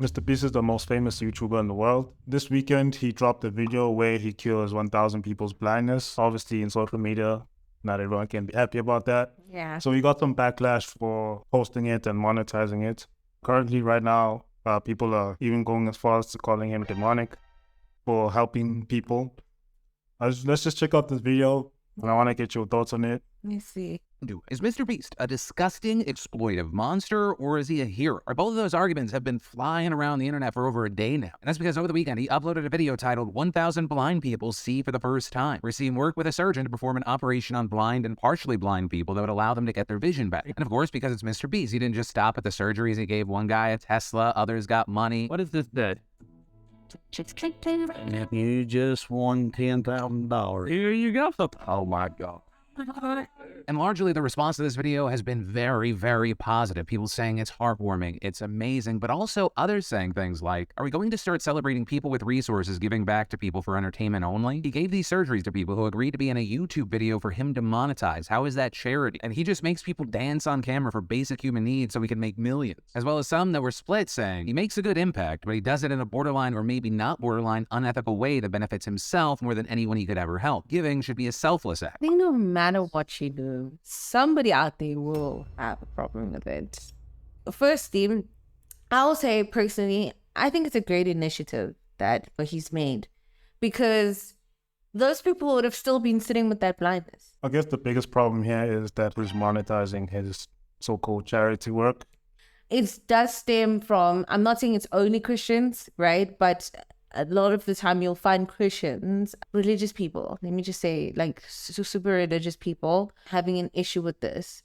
Mr. Beast is the most famous YouTuber in the world. This weekend, he dropped a video where he cures 1,000 people's blindness. Obviously, in social media, not everyone can be happy about that. Yeah. So he got some backlash for posting it and monetizing it. Currently, right now, people are even going as far as to calling him demonic for helping people. Let's just check out this video, and I want to get your thoughts on it. Let me see. Is Mr. Beast a disgusting, exploitive monster, or is he a hero? Both of those arguments have been flying around the internet for over a day now. And that's because over the weekend, he uploaded a video titled 1,000 Blind People See for the First Time, where he seemed work with a surgeon to perform an operation on blind and partially blind people that would allow them to get their vision back. And of course, because it's Mr. Beast, he didn't just stop at the surgeries. He gave one guy a Tesla, others got money. What is this that? You just won $10,000. Here you go. Oh my God. And largely, the response to this video has been very, very positive. People saying it's heartwarming, it's amazing, but also others saying things like, are we going to start celebrating people with resources giving back to people for entertainment only? He gave these surgeries to people who agreed to be in a YouTube video for him to monetize. How is that charity? And he just makes people dance on camera for basic human needs so he can make millions. As well as some that were split saying, he makes a good impact, but he does it in a borderline or maybe not borderline unethical way that benefits himself more than anyone he could ever help. Giving should be a selfless act. I think no matter what you do, somebody out there will have a problem with it. Firstly, I'll say personally, I think it's a great initiative that he's made, because those people would have still been sitting with that blindness. I guess the biggest problem here is that he's monetizing his so-called charity work. It does stem from, I'm not saying it's only Christians, right? But a lot of the time you'll find Christians, religious people, let me just say, like super religious people having an issue with this,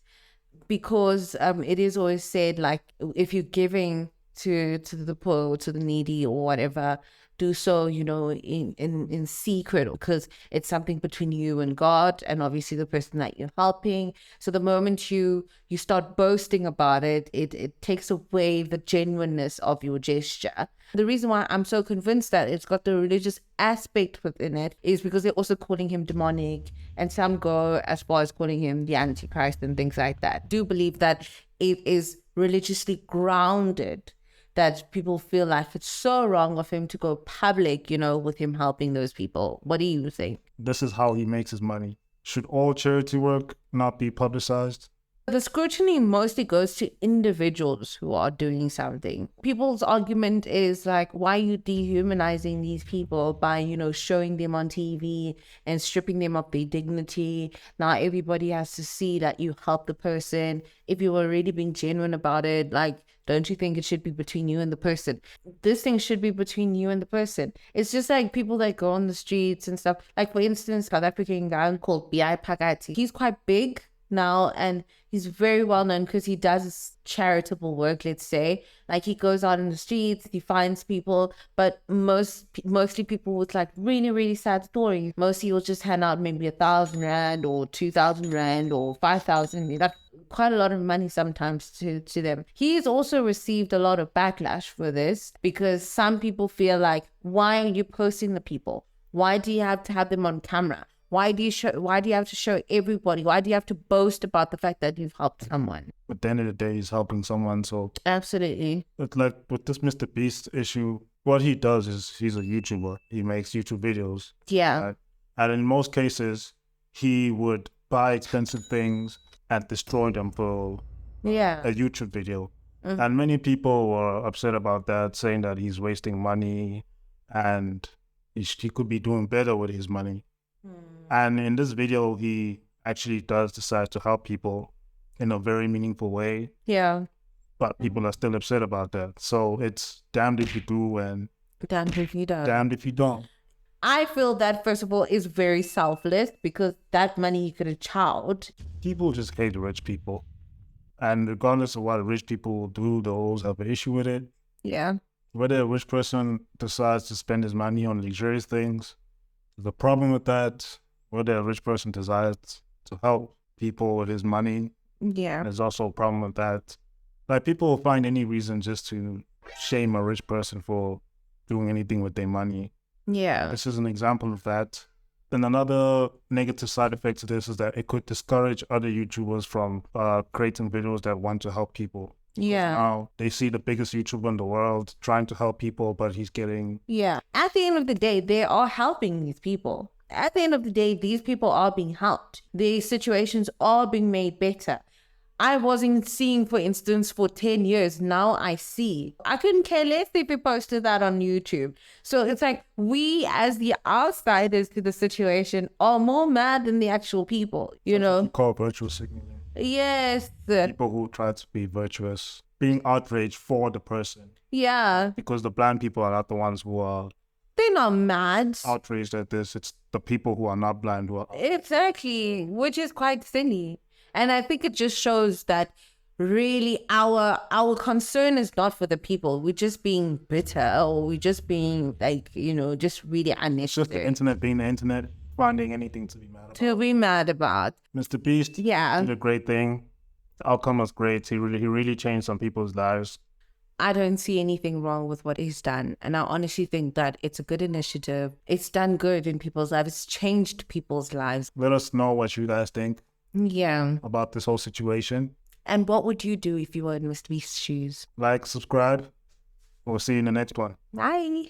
because it is always said, like, if you're giving to the poor, to the needy or whatever, do so, you know, in secret, because it's something between you and God and obviously the person that you're helping. So the moment you start boasting about it, it takes away the genuineness of your gesture. The reason why I'm so convinced that it's got the religious aspect within it is because they're also calling him demonic, and some go as far as calling him the Antichrist and things like that. I do believe that it is religiously grounded, that people feel like it's so wrong of him to go public, you know, with him helping those people. What do you think? This is how he makes his money. Should all charity work not be publicized? The scrutiny mostly goes to individuals who are doing something. People's argument is like, why are you dehumanizing these people by, you know, showing them on TV and stripping them of their dignity? Now everybody has to see that you help the person. If you were really being genuine about it, like, don't you think it should be between you and the person? This thing should be between you and the person. It's just like people that go on the streets and stuff. Like, for instance, South African guy called B.I. Phakathi. He's quite big now, and he's very well known because he does charitable work, let's say. Like, he goes out in the streets, he finds people, but mostly people with like really, really sad stories. Mostly he'll just hand out maybe 1,000 rand or 2,000 rand or 5,000. That's quite a lot of money sometimes to them. He's also received a lot of backlash for this, because some people feel like, why are you posting the people? Why do you have to have them on camera? Why do you have to show everybody? Why do you have to boast about the fact that you've helped someone? At the end of the day, he's helping someone. So Absolutely. it's like with this Mr. Beast issue, what he does is he's a YouTuber. He makes YouTube videos. Yeah. And in most cases, he would buy expensive things and destroy them for Yeah. a YouTube video. And many people were upset about that, saying that he's wasting money and he could be doing better with his money. And in this video, he actually does decide to help people in a very meaningful way. Yeah. But people are still upset about that. So it's damned if you do and Damned if you don't. damned if you don't. I feel that, first of all, is very selfless, because that money you could have chowed. People just hate rich people. And regardless of what rich people do, they always have an issue with it. Yeah. Whether a rich person decides to spend his money on luxurious things, the problem with that, whether a rich person desires to help people with his money, Yeah. there's also a problem with that. Like, people will find any reason just to shame a rich person for doing anything with their money. Yeah. This is an example of that. Then another negative side effect to this is that it could discourage other YouTubers from creating videos that want to help people. Yeah. Now they see the biggest YouTuber in the world trying to help people, but he's getting... Yeah. At the end of the day, they are helping these people. At the end of the day, these people are being helped. These situations are being made better. I wasn't seeing, for instance, for 10 years. Now I see. I couldn't care less if we posted that on YouTube. So it's like we, as the outsiders to the situation, are more mad than the actual people, you know? You call virtual signaling. Yes. People who try to be virtuous, being outraged for the person. Yeah. Because the blind people are not the ones who are They're not mad. outraged at this. It's the people who are not blind who are... Exactly, which is quite silly. And I think it just shows that really our concern is not for the people. We're just being bitter, or we're just being like, you know, just really It's just the unnecessary internet being the internet, finding anything to be mad about. to be mad about. Mr. Beast Yeah. did a great thing. The outcome was great. He really changed some people's lives. I don't see anything wrong with what he's done. And I honestly think that it's a good initiative. It's done good in people's lives. It's changed people's lives. Let us know what you guys think Yeah. about this whole situation. And what would you do if you were in Mr. Beast's shoes? Like, subscribe. We'll see you in the next one. Bye.